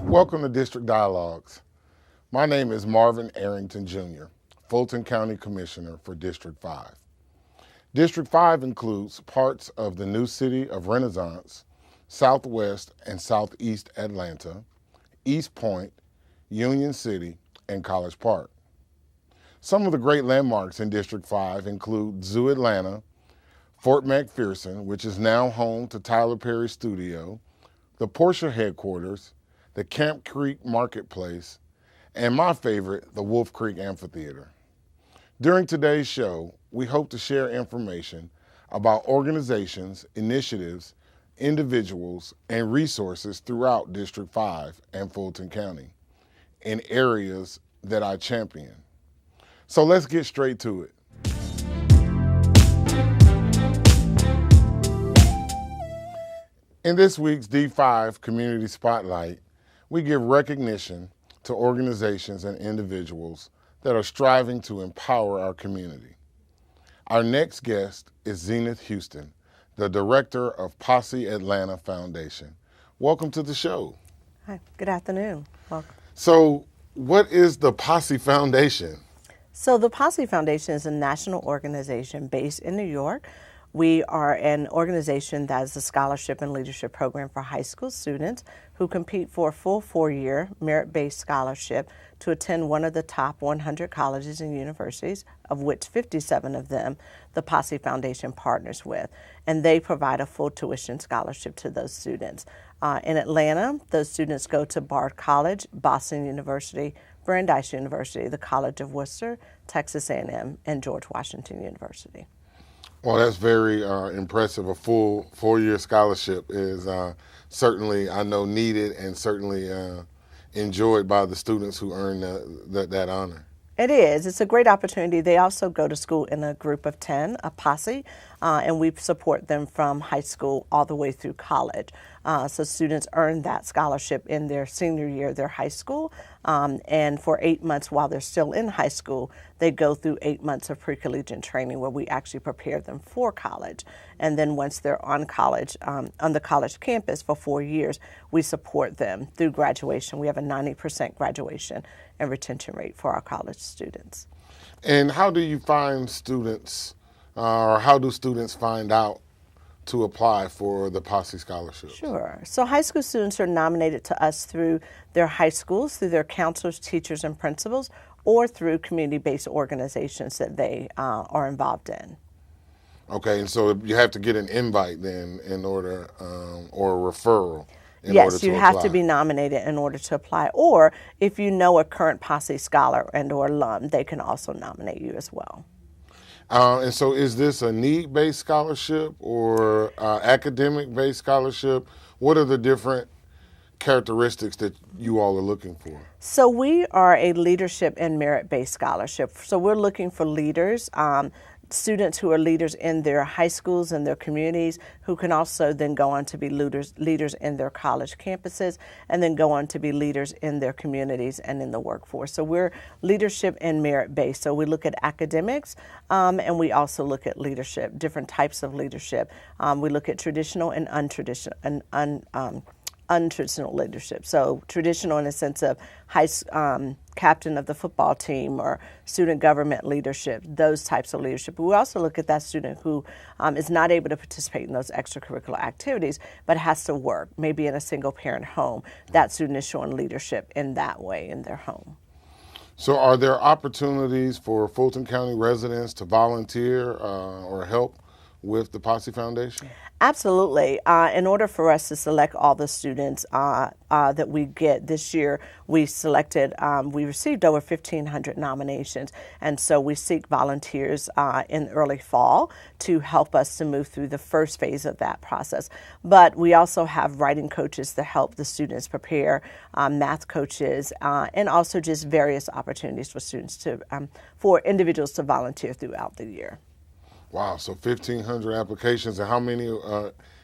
Welcome to District Dialogues. My name is Marvin Arrington Jr., Fulton County Commissioner for District 5. District 5 includes parts of the new city of Renaissance, Southwest and Southeast Atlanta, East Point, Union City, and College Park. Some of the great landmarks in District 5 include Zoo Atlanta, Fort McPherson, which is now home to Tyler Perry Studio, the Porsche headquarters, the Camp Creek Marketplace, and my favorite, the Wolf Creek Amphitheater. During today's show, we hope to share information about organizations, initiatives, individuals, and resources throughout District 5 and Fulton County in areas that I champion. So let's get straight to it. In this week's D5 Community Spotlight, we give recognition to organizations and individuals that are striving to empower our community. Our next guest is Zenith Houston, the director of Posse Atlanta Foundation. Welcome to the show. Hi, good afternoon. Welcome. So, what is the Posse Foundation? So the Posse Foundation is a national organization based in New York. We are an organization that is a scholarship and leadership program for high school students who compete for a full 4-year merit-based scholarship to attend one of the top 100 colleges and universities, of which 57 of them the Posse Foundation partners with. And they provide a full tuition scholarship to those students. In Atlanta, those students go to Bard College, Boston University, Brandeis University, the College of Worcester, Texas A&M, and George Washington University. Well, that's very impressive. A full 4-year scholarship is certainly, I know, needed and certainly enjoyed by the students who earn that honor. It is. It's a great opportunity. They also go to school in a group of 10, a posse, and we support them from high school all the way through college. So students earn that scholarship in their senior year of their high school, and for 8 months while they're still in high school, they go through 8 months of pre-collegiate training where we actually prepare them for college. And then once they're on college, on the college campus for 4 years, we support them through graduation. We have a 90% graduation and retention rate for our college students. And how do you find students, or how do students find out to apply for the Posse Scholarship? Sure. So high school students are nominated to us through their high schools, through their counselors, teachers, and principals, or through community-based organizations that they are involved in. Okay, and so you have to get an invite then in order, or a referral in order Yes, to you apply. have to be nominated in order to apply. Or if you know a current Posse scholar and or alum, they can also nominate you as well. And so is this a need-based scholarship or academic-based scholarship? What are the different characteristics that you all are looking for? So we are a leadership and merit-based scholarship. So we're looking for leaders, students who are leaders in their high schools and their communities, who can also then go on to be leaders in their college campuses, and then go on to be leaders in their communities and in the workforce. So we're leadership and merit-based. So we look at academics, and we also look at leadership, different types of leadership. We look at traditional and untraditional untraditional leadership. So traditional in the sense of captain of the football team or student government leadership, those types of leadership. But we also look at that student who is not able to participate in those extracurricular activities, but has to work, maybe in a single parent home. That student is showing leadership in that way in their home. So are there opportunities for Fulton County residents to volunteer or help with the Posse Foundation? Absolutely. In order for us to select all the students that we get this year, we received over 1,500 nominations, and so we seek volunteers in early fall to help us to move through the first phase of that process. But we also have writing coaches to help the students prepare, math coaches, and also just various opportunities for students for individuals to volunteer throughout the year. Wow, so 1,500 applications, and how many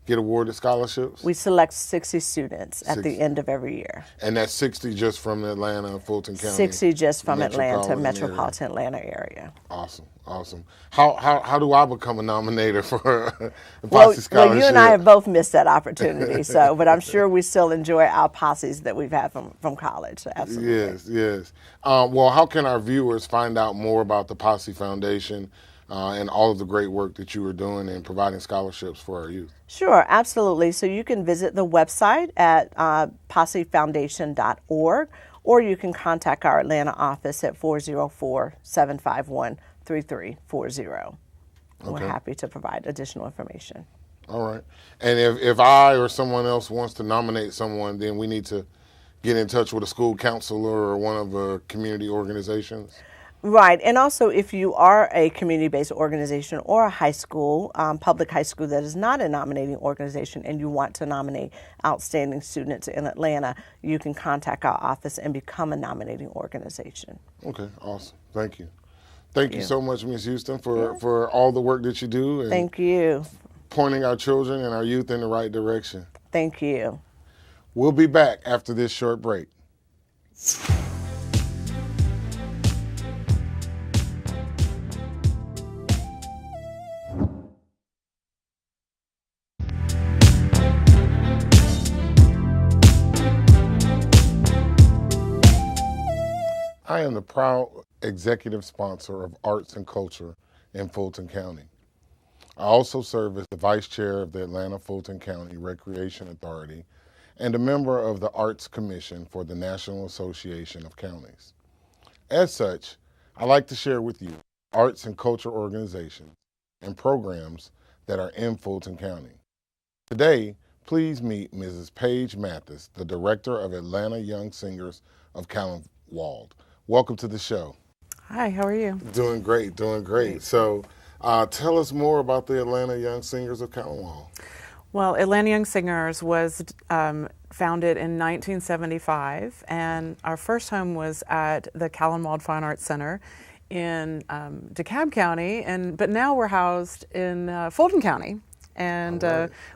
get awarded scholarships? We select 60 students at 60. the end of every year. And that's 60 just from the Atlanta, Fulton County? 60 just from Atlanta, metropolitan metropolitan Atlanta area. Awesome, awesome. How do I become a nominator for a Posse Scholarship? Well, you and I have both missed that opportunity, but I'm sure we still enjoy our posses that we've had from college. So absolutely. Yes, yes. Well, how can our viewers find out more about the Posse Foundation and all of the great work that you are doing in providing scholarships for our youth? Sure, absolutely. So you can visit the website at possefoundation.org, or you can contact our Atlanta office at 404-751-3340. We're happy to provide additional information. All right. And if I or someone else wants to nominate someone, then we need to get in touch with a school counselor or one of the community organizations? Right, and also if you are a community-based organization or a high school, public high school that is not a nominating organization and you want to nominate outstanding students in Atlanta, you can contact our office and become a nominating organization. Okay, awesome. Thank you. Thank you so much, Ms. Houston, for all the work that you do. And thank you. Pointing our children and our youth in the right direction. Thank you. We'll be back after this short break. I am the proud executive sponsor of Arts and Culture in Fulton County. I also serve as the vice chair of the Atlanta Fulton County Recreation Authority and a member of the Arts Commission for the National Association of Counties. As such, I like to share with you arts and culture organizations and programs that are in Fulton County. Today, please meet Mrs. Paige Mathis, the Director of Atlanta Young Singers of Callenwald. Welcome to the show. Hi, how are you? Doing great, doing great. So tell us more about the Atlanta Young Singers of Callenwald. Well, Atlanta Young Singers was founded in 1975, and our first home was at the Callenwald Fine Arts Center in DeKalb County, but now we're housed in Fulton County. And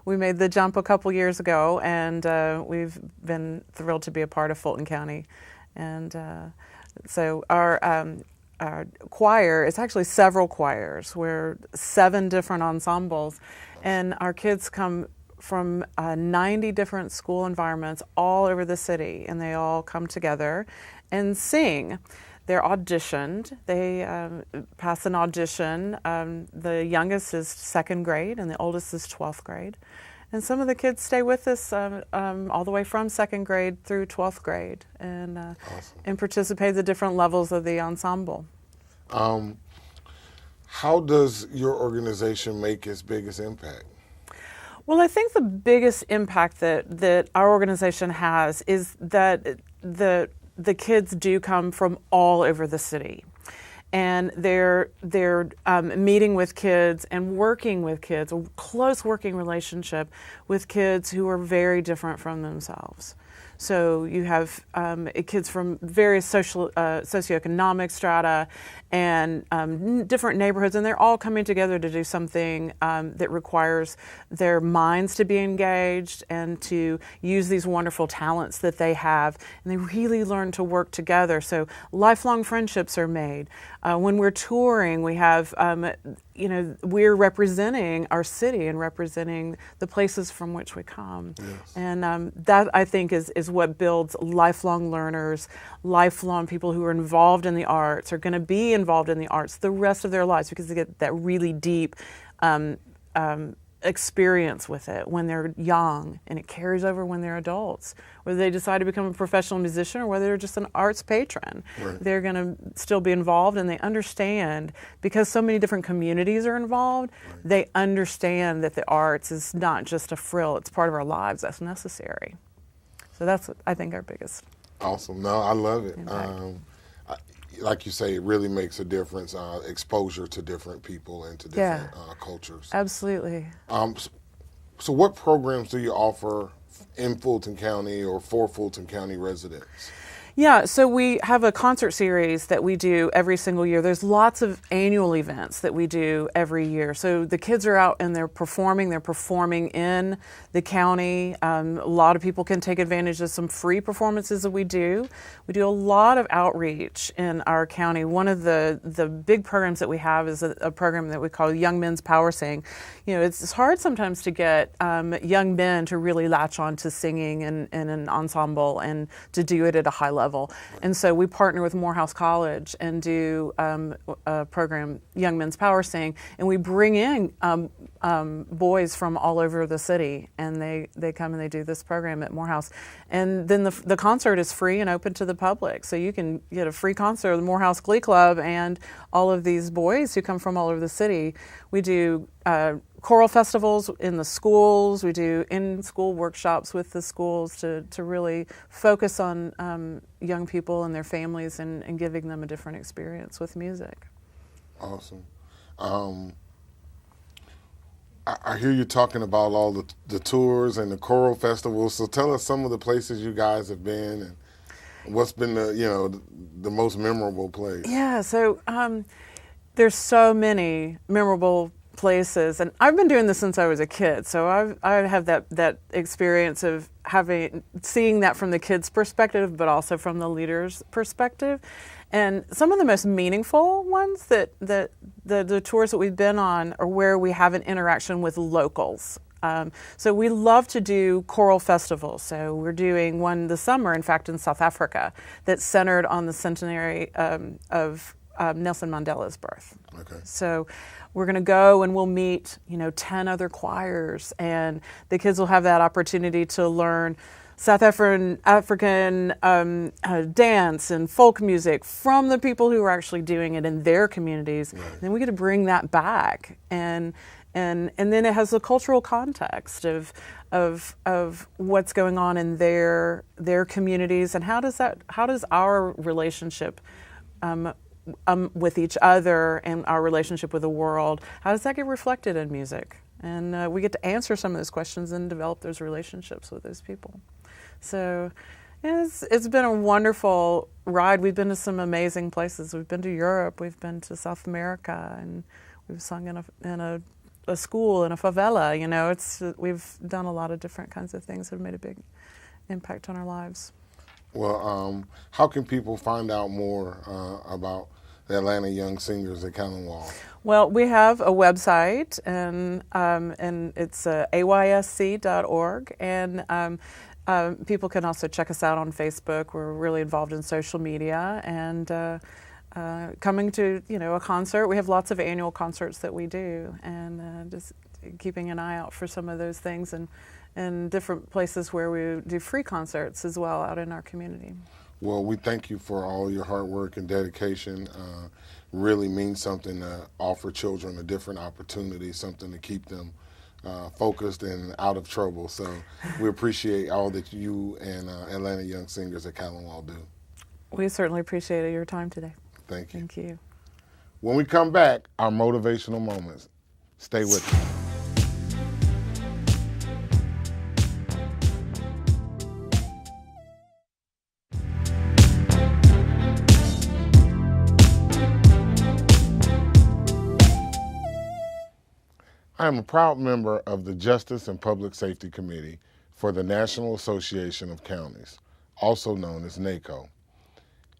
we made the jump a couple years ago, and we've been thrilled to be a part of Fulton County. And so our choir is actually several choirs. We're 7 different ensembles, and our kids come from 90 different school environments all over the city, and they all come together and sing. They're auditioned. They pass an audition. The youngest is 2nd grade, and the oldest is 12th grade. And some of the kids stay with us all the way from 2nd grade through 12th grade and Awesome. and participate at the different levels of the ensemble. How does your organization make its biggest impact? Well, I think the biggest impact that our organization has is that the kids do come from all over the city. And they're meeting with kids and working with kids, a close working relationship with kids who are very different from themselves. So you have kids from various socioeconomic strata and different neighborhoods, and they're all coming together to do something that requires their minds to be engaged and to use these wonderful talents that they have, and they really learn to work together. So lifelong friendships are made. When we're touring, we have we're representing our city and representing the places from which we come. Yes. And that, I think, is what builds lifelong learners, lifelong people who are involved in the arts, are going to be involved in the arts the rest of their lives, because they get that really deep experience with it when they're young, and it carries over when they're adults. Whether they decide to become a professional musician or whether they're just an arts patron, right, they're going to still be involved, and they understand, because so many different communities are involved, right, they understand that the arts is not just a frill, it's part of our lives that's necessary. So that's, I think, our biggest. Awesome. No, I love it. Like you say, it really makes a difference, exposure to different people and to different cultures. Absolutely. So what programs do you offer in Fulton County or for Fulton County residents? Yeah, so we have a concert series that we do every single year. There's lots of annual events that we do every year. So the kids are out and they're performing. They're performing in the county. A lot of people can take advantage of some free performances that we do. We do a lot of outreach in our county. One of the big programs that we have is a program that we call Young Men's Power Sing. It's hard sometimes to get young men to really latch on to singing in an ensemble and to do it at a high level. And so we partner with Morehouse College and do a program, Young Men's Power Sing, and we bring in boys from all over the city, and they come and they do this program at Morehouse. And then the concert is free and open to the public, so you can get a free concert at the Morehouse Glee Club and all of these boys who come from all over the city. We do choral festivals in the schools. We do in-school workshops with the schools to really focus on young people and their families and giving them a different experience with music. Awesome. I hear you talking about all the tours and the choral festivals. So tell us some of the places you guys have been and what's been the most memorable place. Yeah, so there's so many memorable places, and I've been doing this since I was a kid, so I have that experience of seeing that from the kids' perspective, but also from the leaders' perspective. And some of the most meaningful ones that the tours that we've been on are where we have an interaction with locals. So we love to do choral festivals. So we're doing one this summer, in fact, in South Africa, that's centered on the centenary of Nelson Mandela's birth. Okay. So we're going to go and we'll meet, 10 other choirs, and the kids will have that opportunity to learn South African dance and folk music from the people who are actually doing it in their communities. Right. And then we get to bring that back, and then it has the cultural context of what's going on in their communities, and how does our relationship with each other and our relationship with the world, how does that get reflected in music? And we get to answer some of those questions and develop those relationships with those people. So it's been a wonderful ride. We've been to some amazing places. We've been to Europe, we've been to South America, and we've sung in a school, in a favela. We've done a lot of different kinds of things that have made a big impact on our lives. Well, how can people find out more about the Atlanta Young Singers at Callenwall? Well, we have a website, and it's aysc.org, and people can also check us out on Facebook. We're really involved in social media, and coming to a concert. We have lots of annual concerts that we do, and just keeping an eye out for some of those things, and different places where we do free concerts as well out in our community. Well, we thank you for all your hard work and dedication. Really means something to offer children a different opportunity, something to keep them focused and out of trouble. So we appreciate all that you and Atlanta Young Singers at Callenwall do. We certainly appreciate your time today. Thank you. Thank you. When we come back, our motivational moments. Stay with us. I am a proud member of the Justice and Public Safety Committee for the National Association of Counties, also known as NACO.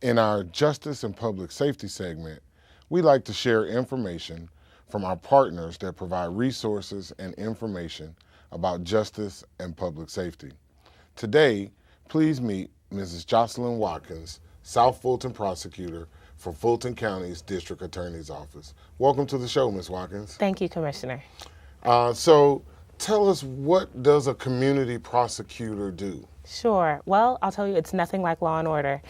In our Justice and Public Safety segment, we like to share information from our partners that provide resources and information about justice and public safety. Today, please meet Mrs. Jocelyn Watkins, South Fulton prosecutor for Fulton County's District Attorney's Office. Welcome to the show, Ms. Watkins. Thank you, Commissioner. So tell us, what does a community prosecutor do? Sure. Well, I'll tell you, it's nothing like Law and Order.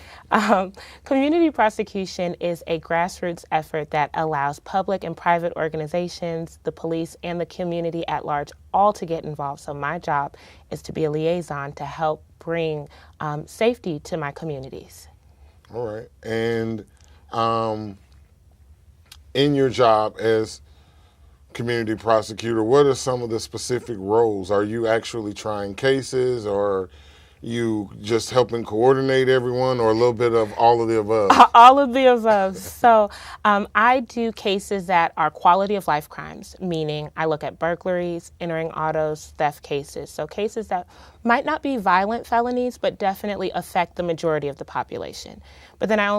Community prosecution is a grassroots effort that allows public and private organizations, the police, and the community at large all to get involved. So my job is to be a liaison to help bring safety to my communities. All right. And in your job as community prosecutor, what are some of the specific roles? Are you actually trying cases, or you just helping coordinate everyone, or a little bit of all of the above? All of the above. So I do cases that are quality of life crimes, meaning I look at burglaries, entering autos, theft cases. So cases that might not be violent felonies, but definitely affect the majority of the population. But then I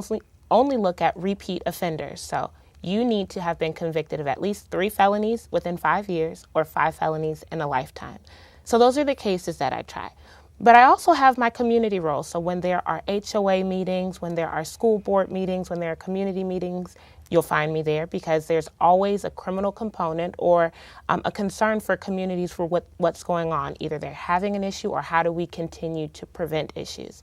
only look at repeat offenders. So you need to have been convicted of at least 3 felonies within 5 years or 5 felonies in a lifetime. So those are the cases that I try. But I also have my community role. So when there are HOA meetings, when there are school board meetings, when there are community meetings, you'll find me there because there's always a criminal component or a concern for communities for what's going on. Either they're having an issue or how do we continue to prevent issues.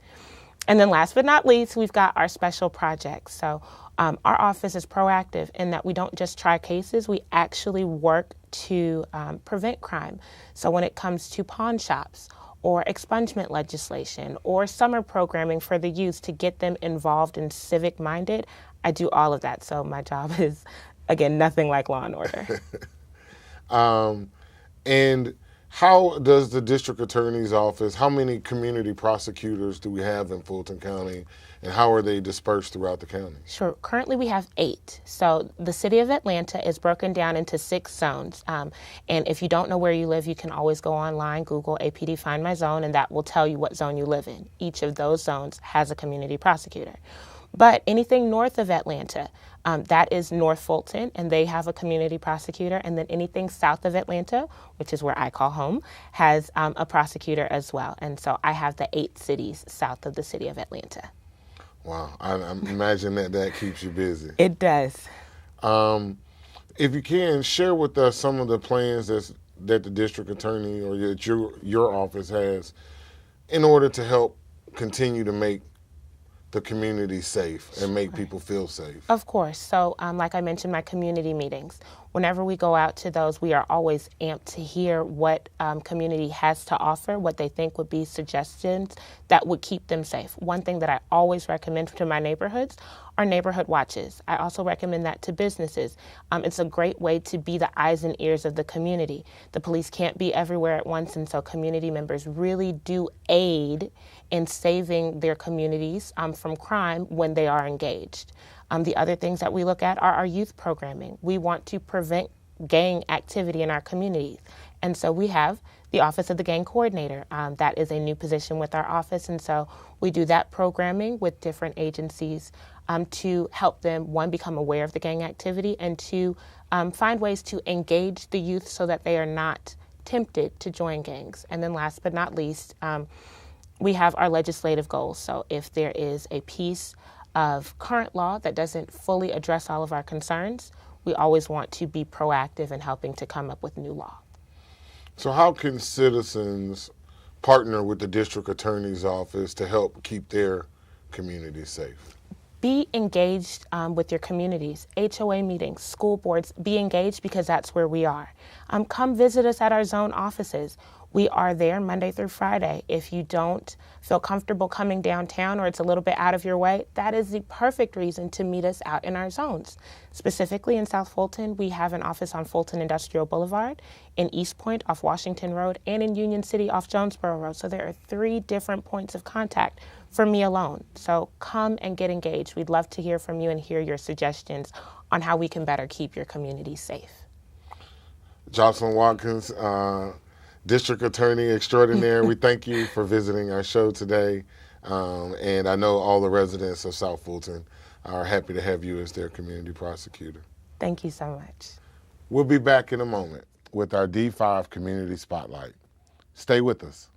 And then last but not least, we've got our special projects. So our office is proactive in that we don't just try cases, we actually work to prevent crime. So when it comes to pawn shops, or expungement legislation, or summer programming for the youth to get them involved and civic-minded, I do all of that. So my job is, again, nothing like Law and Order. And how does the district attorney's office, how many community prosecutors do we have in Fulton County, and how are they dispersed throughout the county? Sure. Currently we have 8. So the city of Atlanta is broken down into 6 zones. And if you don't know where you live, you can always go online, Google APD Find My Zone, and that will tell you what zone you live in. Each of those zones has a community prosecutor. But anything north of Atlanta, that is North Fulton, and they have a community prosecutor. And then anything south of Atlanta, which is where I call home, has a prosecutor as well. And so I have the 8 cities south of the city of Atlanta. Wow, I imagine that keeps you busy. It does. If you can, share with us some of the plans that the district attorney or that your office has in order to help continue to make the community safe and make people feel safe. Of course. So like I mentioned, my community meetings, whenever we go out to those, we are always amped to hear what community has to offer, what they think would be suggestions that would keep them safe. One thing that I always recommend to my neighborhoods are neighborhood watches. I also recommend that to businesses. It's a great way to be the eyes and ears of the community. The police can't be everywhere at once, and so community members really do aid in saving their communities from crime when they are engaged. The other things that we look at are our youth programming. We want to prevent gang activity in our communities. And so we have the Office of the Gang Coordinator. That is a new position with our office. And so we do that programming with different agencies to help them, one, become aware of the gang activity, and two, find ways to engage the youth so that they are not tempted to join gangs. And then last but not least, we have our legislative goals. So if there is a piece of current law that doesn't fully address all of our concerns, we always want to be proactive in helping to come up with new law. So how can citizens partner with the district attorney's office to help keep their communities safe? Be engaged with your communities, HOA meetings, school boards. Be engaged because that's where we are. Come visit us at our zone offices. We are there Monday through Friday. If you don't feel comfortable coming downtown or it's a little bit out of your way, that is the perfect reason to meet us out in our zones. Specifically in South Fulton, we have an office on Fulton Industrial Boulevard, in East Point off Washington Road, and in Union City off Jonesboro Road. So there are 3 different points of contact for me alone. So come and get engaged. We'd love to hear from you and hear your suggestions on how we can better keep your community safe. Jocelyn Watkins, District Attorney Extraordinaire, we thank you for visiting our show today. And I know all the residents of South Fulton are happy to have you as their community prosecutor. Thank you so much. We'll be back in a moment with our D5 Community Spotlight. Stay with us.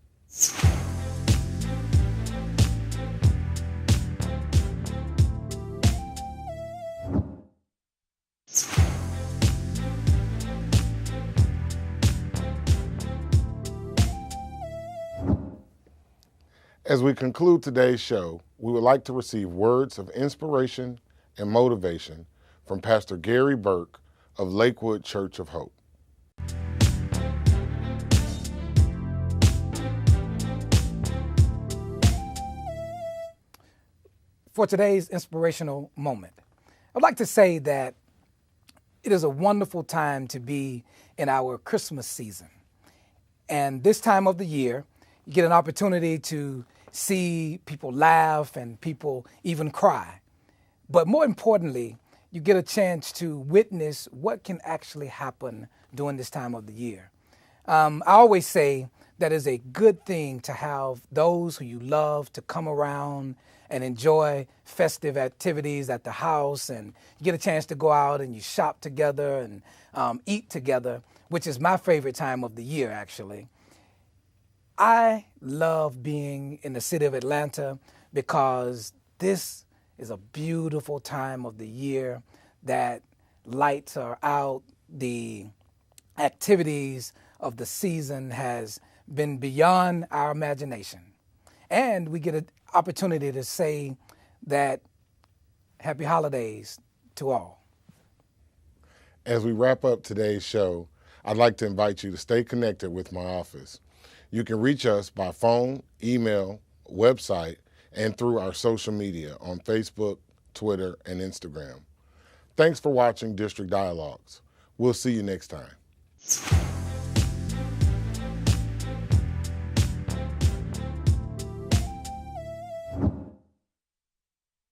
As we conclude today's show, we would like to receive words of inspiration and motivation from Pastor Gary Burke of Lakewood Church of Hope. For today's inspirational moment, I'd like to say that it is a wonderful time to be in our Christmas season. And this time of the year, You get an opportunity to see people laugh and people even cry. But more importantly, you get a chance to witness what can actually happen during this time of the year. I always say that it's a good thing to have those who you love to come around and enjoy festive activities at the house, and you get a chance to go out and you shop together and eat together, which is my favorite time of the year, actually. I love being in the city of Atlanta because this is a beautiful time of the year that lights are out, the activities of the season has been beyond our imagination. And we get an opportunity to say that happy holidays to all. As we wrap up today's show, I'd like to invite you to stay connected with my office. You can reach us by phone, email, website, and through our social media on Facebook, Twitter, and Instagram. Thanks for watching District Dialogues. We'll see you next time.